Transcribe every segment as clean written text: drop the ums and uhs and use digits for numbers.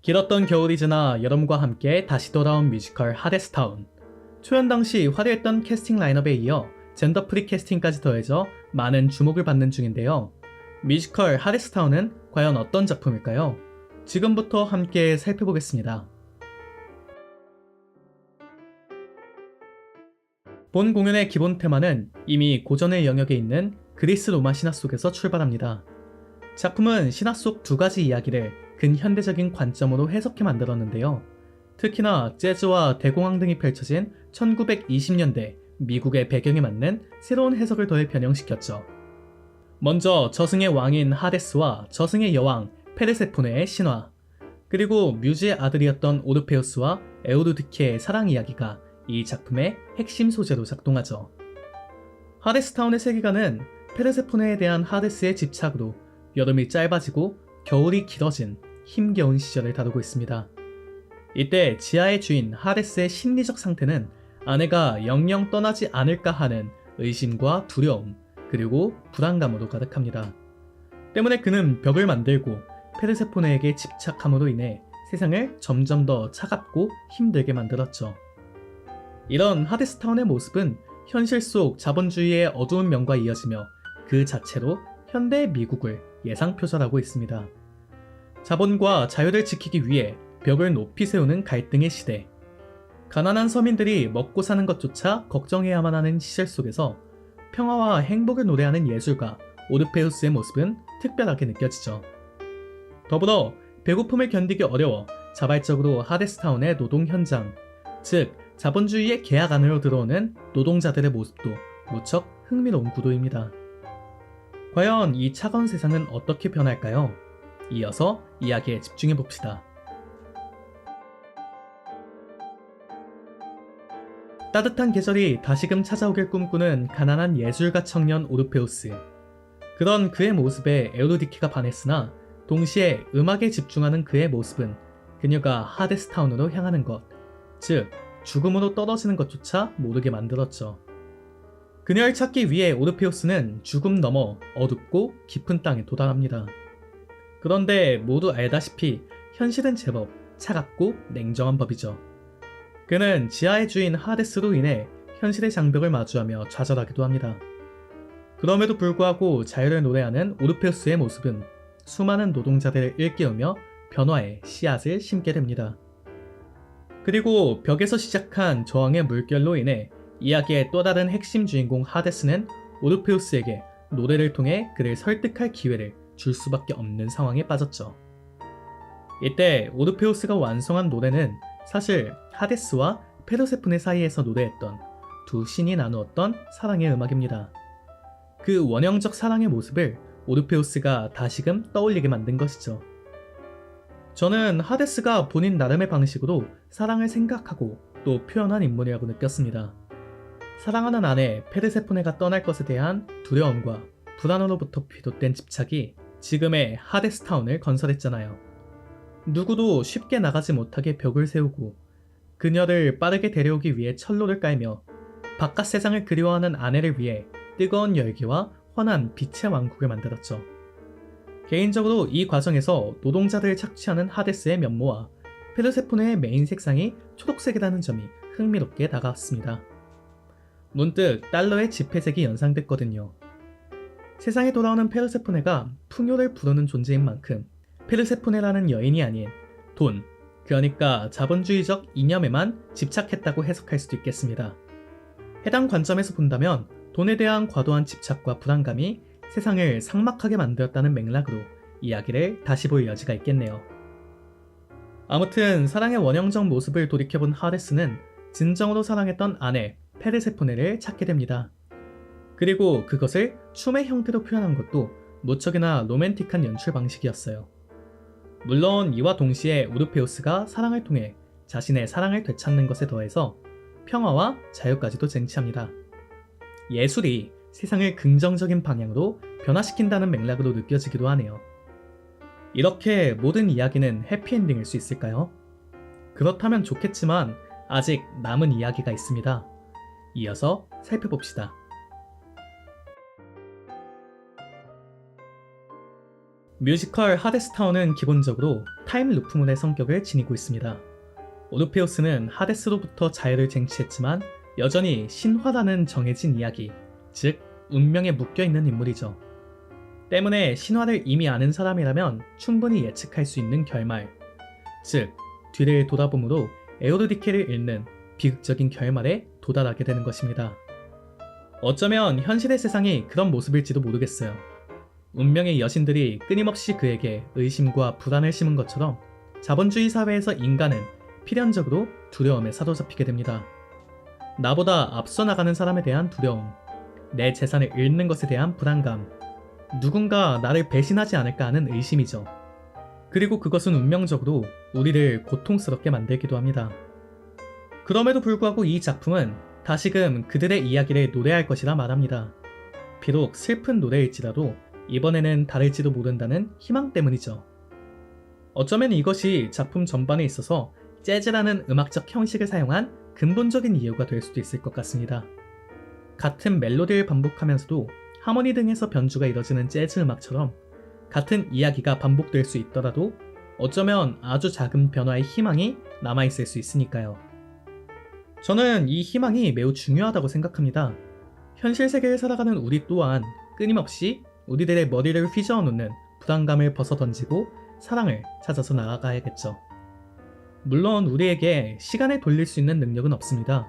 길었던 겨울이 지나 여름과 함께 다시 돌아온 뮤지컬 하데스타운. 초연 당시 화려했던 캐스팅 라인업에 이어 젠더 프리 캐스팅까지 더해져 많은 주목을 받는 중인데요. 뮤지컬 하데스타운은 과연 어떤 작품일까요? 지금부터 함께 살펴보겠습니다. 본 공연의 기본 테마는 이미 고전의 영역에 있는 그리스 로마 신화 속에서 출발합니다. 작품은 신화 속 두 가지 이야기를 근현대적인 관점으로 해석해 만들었는데요. 특히나 재즈와 대공황 등이 펼쳐진 1920년대 미국의 배경에 맞는 새로운 해석을 더해 변형시켰죠. 먼저 저승의 왕인 하데스와 저승의 여왕 페르세포네의 신화, 그리고 뮤즈의 아들이었던 오르페우스와 에우르디케의 사랑 이야기가 이 작품의 핵심 소재로 작동하죠. 하데스타운의 세계관은 페르세포네에 대한 하데스의 집착으로 여름이 짧아지고 겨울이 길어진 힘겨운 시절을 다루고 있습니다. 이때 지하의 주인 하데스의 심리적 상태는 아내가 영영 떠나지 않을까 하는 의심과 두려움, 그리고 불안감으로 가득합니다. 때문에 그는 벽을 만들고 페르세포네에게 집착함으로 인해 세상을 점점 더 차갑고 힘들게 만들었죠. 이런 하데스타운의 모습은 현실 속 자본주의의 어두운 면과 이어지며 그 자체로 현대 미국을 예상표절하고 있습니다. 자본과 자유를 지키기 위해 벽을 높이 세우는 갈등의 시대. 가난한 서민들이 먹고 사는 것조차 걱정해야만 하는 시절 속에서 평화와 행복을 노래하는 예술가 오르페우스의 모습은 특별하게 느껴지죠. 더불어 배고픔을 견디기 어려워 자발적으로 하데스타운의 노동 현장, 즉 자본주의의 계약 안으로 들어오는 노동자들의 모습도 무척 흥미로운 구도입니다. 과연 이 차가운 세상은 어떻게 변할까요? 이어서 이야기에 집중해봅시다. 따뜻한 계절이 다시금 찾아오길 꿈꾸는 가난한 예술가 청년 오르페우스. 그런 그의 모습에 에우르디케가 반했으나 동시에 음악에 집중하는 그의 모습은 그녀가 하데스타운으로 향하는 것, 즉 죽음으로 떨어지는 것조차 모르게 만들었죠. 그녀를 찾기 위해 오르페우스는 죽음 너머 어둡고 깊은 땅에 도달합니다. 그런데 모두 알다시피 현실은 제법 차갑고 냉정한 법이죠. 그는 지하의 주인 하데스로 인해 현실의 장벽을 마주하며 좌절하기도 합니다. 그럼에도 불구하고 자유를 노래하는 오르페우스의 모습은 수많은 노동자들을 일깨우며 변화의 씨앗을 심게 됩니다. 그리고 벽에서 시작한 저항의 물결로 인해 이야기의 또 다른 핵심 주인공 하데스는 오르페우스에게 노래를 통해 그를 설득할 기회를 줄 수밖에 없는 상황에 빠졌죠. 이때 오르페우스가 완성한 노래는 사실 하데스와 페르세포네 사이에서 노래했던 두 신이 나누었던 사랑의 음악입니다. 그 원형적 사랑의 모습을 오르페우스가 다시금 떠올리게 만든 것이죠. 저는 하데스가 본인 나름의 방식으로 사랑을 생각하고 또 표현한 인물이라고 느꼈습니다. 사랑하는 아내 페르세포네가 떠날 것에 대한 두려움과 불안으로부터 비롯된 집착이 지금의 하데스타운을 건설했잖아요. 누구도 쉽게 나가지 못하게 벽을 세우고 그녀를 빠르게 데려오기 위해 철로를 깔며 바깥 세상을 그리워하는 아내를 위해 뜨거운 열기와 환한 빛의 왕국을 만들었죠. 개인적으로 이 과정에서 노동자들을 착취하는 하데스의 면모와 페르세포네의 메인 색상이 초록색이라는 점이 흥미롭게 다가왔습니다. 문득 달러의 지폐색이 연상됐거든요. 세상에 돌아오는 페르세포네가 풍요를 부르는 존재인 만큼 페르세포네라는 여인이 아닌 돈, 그러니까 자본주의적 이념에만 집착했다고 해석할 수도 있겠습니다. 해당 관점에서 본다면 돈에 대한 과도한 집착과 불안감이 세상을 삭막하게 만들었다는 맥락으로 이야기를 다시 볼 여지가 있겠네요. 아무튼 사랑의 원형적 모습을 돌이켜본 하데스는 진정으로 사랑했던 아내 페르세포네를 찾게 됩니다. 그리고 그것을 춤의 형태로 표현한 것도 무척이나 로맨틱한 연출 방식이었어요. 물론 이와 동시에 오르페우스가 사랑을 통해 자신의 사랑을 되찾는 것에 더해서 평화와 자유까지도 쟁취합니다. 예술이 세상을 긍정적인 방향으로 변화시킨다는 맥락으로 느껴지기도 하네요. 이렇게 모든 이야기는 해피엔딩일 수 있을까요? 그렇다면 좋겠지만 아직 남은 이야기가 있습니다. 이어서 살펴봅시다. 뮤지컬 하데스타운은 기본적으로 타임 루프문의 성격을 지니고 있습니다. 오르페우스는 하데스로부터 자유를 쟁취했지만 여전히 신화라는 정해진 이야기, 즉 운명에 묶여있는 인물이죠. 때문에 신화를 이미 아는 사람이라면 충분히 예측할 수 있는 결말, 즉 뒤를 돌아봄으로 에오르디케를 잃는 비극적인 결말에 도달하게 되는 것입니다. 어쩌면 현실의 세상이 그런 모습일지도 모르겠어요. 운명의 여신들이 끊임없이 그에게 의심과 불안을 심은 것처럼 자본주의 사회에서 인간은 필연적으로 두려움에 사로잡히게 됩니다. 나보다 앞서 나가는 사람에 대한 두려움, 내 재산을 잃는 것에 대한 불안감, 누군가 나를 배신하지 않을까 하는 의심이죠. 그리고 그것은 운명적으로 우리를 고통스럽게 만들기도 합니다. 그럼에도 불구하고 이 작품은 다시금 그들의 이야기를 노래할 것이라 말합니다. 비록 슬픈 노래일지라도 이번에는 다를지도 모른다는 희망 때문이죠. 어쩌면 이것이 작품 전반에 있어서 재즈라는 음악적 형식을 사용한 근본적인 이유가 될 수도 있을 것 같습니다. 같은 멜로디를 반복하면서도 하모니 등에서 변주가 이뤄지는 재즈 음악처럼 같은 이야기가 반복될 수 있더라도 어쩌면 아주 작은 변화의 희망이 남아있을 수 있으니까요. 저는 이 희망이 매우 중요하다고 생각합니다. 현실 세계를 살아가는 우리 또한 끊임없이 우리들의 머리를 휘저어 놓는 불안감을 벗어던지고 사랑을 찾아서 나아가야겠죠. 물론 우리에게 시간을 돌릴 수 있는 능력은 없습니다.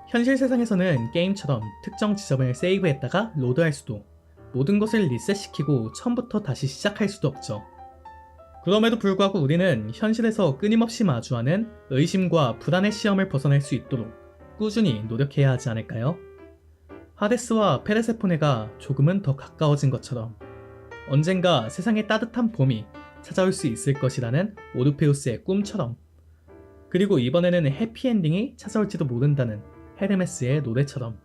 현실 세상에서는 게임처럼 특정 지점을 세이브했다가 로드할 수도, 모든 것을 리셋시키고 처음부터 다시 시작할 수도 없죠. 그럼에도 불구하고 우리는 현실에서 끊임없이 마주하는 의심과 불안의 시험을 벗어날 수 있도록 꾸준히 노력해야 하지 않을까요? 하데스와 페르세포네가 조금은 더 가까워진 것처럼 언젠가 세상에 따뜻한 봄이 찾아올 수 있을 것이라는 오르페우스의 꿈처럼, 그리고 이번에는 해피엔딩이 찾아올지도 모른다는 헤르메스의 노래처럼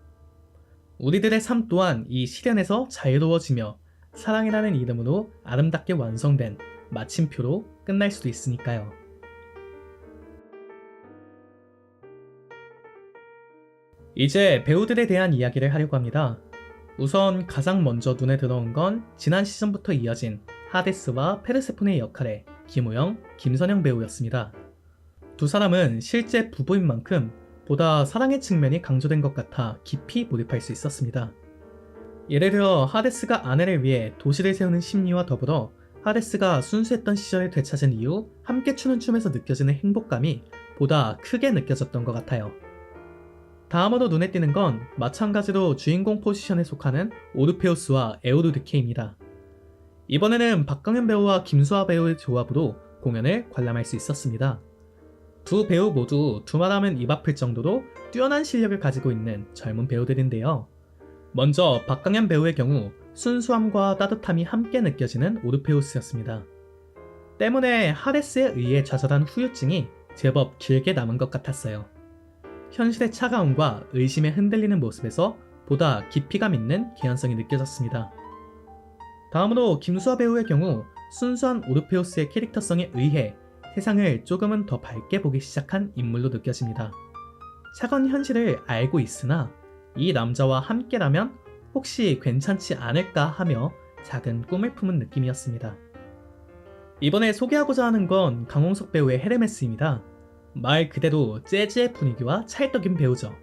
우리들의 삶 또한 이 시련에서 자유로워지며 사랑이라는 이름으로 아름답게 완성된 마침표로 끝날 수도 있으니까요. 이제 배우들에 대한 이야기를 하려고 합니다. 우선 가장 먼저 눈에 들어온 건 지난 시즌부터 이어진 하데스와 페르세폰의 역할의 김우영, 김선영 배우였습니다. 두 사람은 실제 부부인 만큼 보다 사랑의 측면이 강조된 것 같아 깊이 몰입할 수 있었습니다. 예를 들어 하데스가 아내를 위해 도시를 세우는 심리와 더불어 하데스가 순수했던 시절을 되찾은 이후 함께 추는 춤에서 느껴지는 행복감이 보다 크게 느껴졌던 것 같아요. 다음으로 눈에 띄는 건 마찬가지로 주인공 포지션에 속하는 오르페우스와 에오르디케입니다. 이번에는 박강현 배우와 김수아 배우의 조합으로 공연을 관람할 수 있었습니다. 두 배우 모두 두말하면 입 아플 정도로 뛰어난 실력을 가지고 있는 젊은 배우들인데요. 먼저 박강현 배우의 경우 순수함과 따뜻함이 함께 느껴지는 오르페우스였습니다. 때문에 하데스에 의해 좌절한 후유증이 제법 길게 남은 것 같았어요. 현실의 차가움과 의심에 흔들리는 모습에서 보다 깊이감 있는 개연성이 느껴졌습니다. 다음으로 김수아 배우의 경우 순수한 오르페우스의 캐릭터성에 의해 세상을 조금은 더 밝게 보기 시작한 인물로 느껴집니다. 차가운 현실을 알고 있으나 이 남자와 함께라면 혹시 괜찮지 않을까 하며 작은 꿈을 품은 느낌이었습니다. 이번에 소개하고자 하는 건 강홍석 배우의 헤르메스입니다. 말 그대로 재즈의 분위기와 찰떡인 배우죠.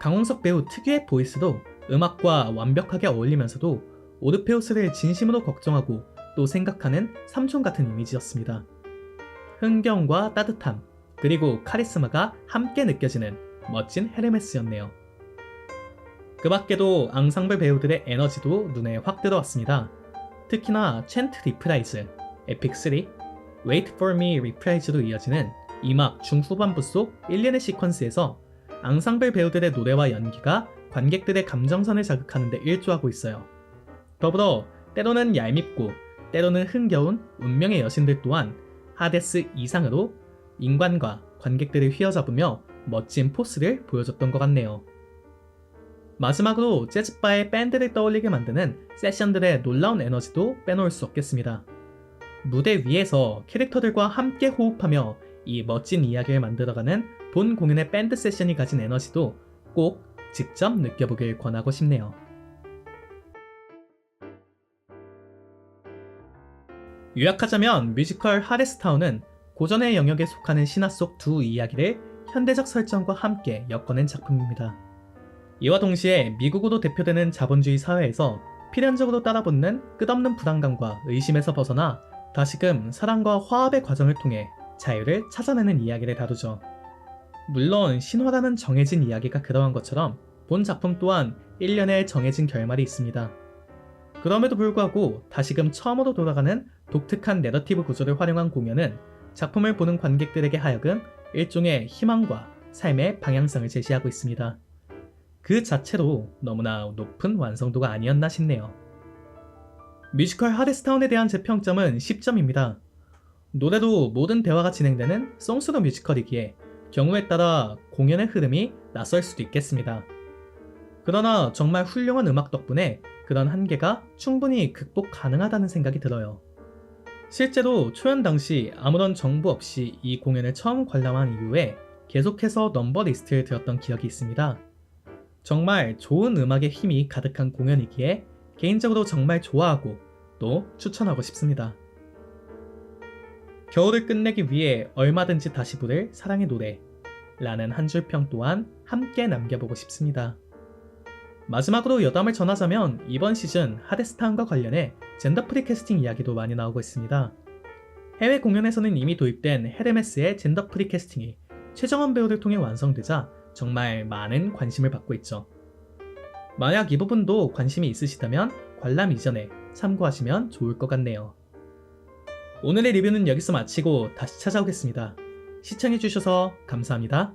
강홍석 배우 특유의 보이스도 음악과 완벽하게 어울리면서도 오르페우스를 진심으로 걱정하고 또 생각하는 삼촌 같은 이미지였습니다. 흥겨움과 따뜻함, 그리고 카리스마가 함께 느껴지는 멋진 헤르메스였네요. 그 밖에도 앙상블 배우들의 에너지도 눈에 확 들어왔습니다. 특히나 챈트 리프라이즈, 에픽 3, Wait for Me 리프라이즈로 이어지는 2막 중후반부 속 일련의 시퀀스에서 앙상블 배우들의 노래와 연기가 관객들의 감정선을 자극하는 데 일조하고 있어요. 더불어 때로는 얄밉고 때로는 흥겨운 운명의 여신들 또한 하데스 이상으로 인간과 관객들을 휘어잡으며 멋진 포스를 보여줬던 것 같네요. 마지막으로 재즈바의 밴드를 떠올리게 만드는 세션들의 놀라운 에너지도 빼놓을 수 없겠습니다. 무대 위에서 캐릭터들과 함께 호흡하며 이 멋진 이야기를 만들어가는 본 공연의 밴드 세션이 가진 에너지도 꼭 직접 느껴보길 권하고 싶네요. 요약하자면 뮤지컬 하데스타운은 고전의 영역에 속하는 신화 속 두 이야기를 현대적 설정과 함께 엮어낸 작품입니다. 이와 동시에 미국으로 대표되는 자본주의 사회에서 필연적으로 따라붙는 끝없는 불안감과 의심에서 벗어나 다시금 사랑과 화합의 과정을 통해 자유를 찾아내는 이야기를 다루죠. 물론 신화라는 정해진 이야기가 그러한 것처럼 본 작품 또한 일련의 정해진 결말이 있습니다. 그럼에도 불구하고 다시금 처음으로 돌아가는 독특한 내러티브 구조를 활용한 공연은 작품을 보는 관객들에게 하여금 일종의 희망과 삶의 방향성을 제시하고 있습니다. 그 자체로 너무나 높은 완성도가 아니었나 싶네요. 뮤지컬 하데스타운에 대한 제 평점은 10점입니다. 노래도 모든 대화가 진행되는 송스루 뮤지컬이기에 경우에 따라 공연의 흐름이 낯설 수도 있겠습니다. 그러나 정말 훌륭한 음악 덕분에 그런 한계가 충분히 극복 가능하다는 생각이 들어요. 실제로 초연 당시 아무런 정보 없이 이 공연을 처음 관람한 이후에 계속해서 넘버 리스트를 들었던 기억이 있습니다. 정말 좋은 음악의 힘이 가득한 공연이기에 개인적으로 정말 좋아하고 또 추천하고 싶습니다. 겨울을 끝내기 위해 얼마든지 다시 부를 사랑의 노래 라는 한 줄 평 또한 함께 남겨보고 싶습니다. 마지막으로 여담을 전하자면 이번 시즌 하데스타운과 관련해 젠더 프리 캐스팅 이야기도 많이 나오고 있습니다. 해외 공연에서는 이미 도입된 헤르메스의 젠더 프리 캐스팅이 최정원 배우를 통해 완성되자 정말 많은 관심을 받고 있죠. 만약 이 부분도 관심이 있으시다면 관람 이전에 참고하시면 좋을 것 같네요. 오늘의 리뷰는 여기서 마치고 다시 찾아오겠습니다. 시청해주셔서 감사합니다.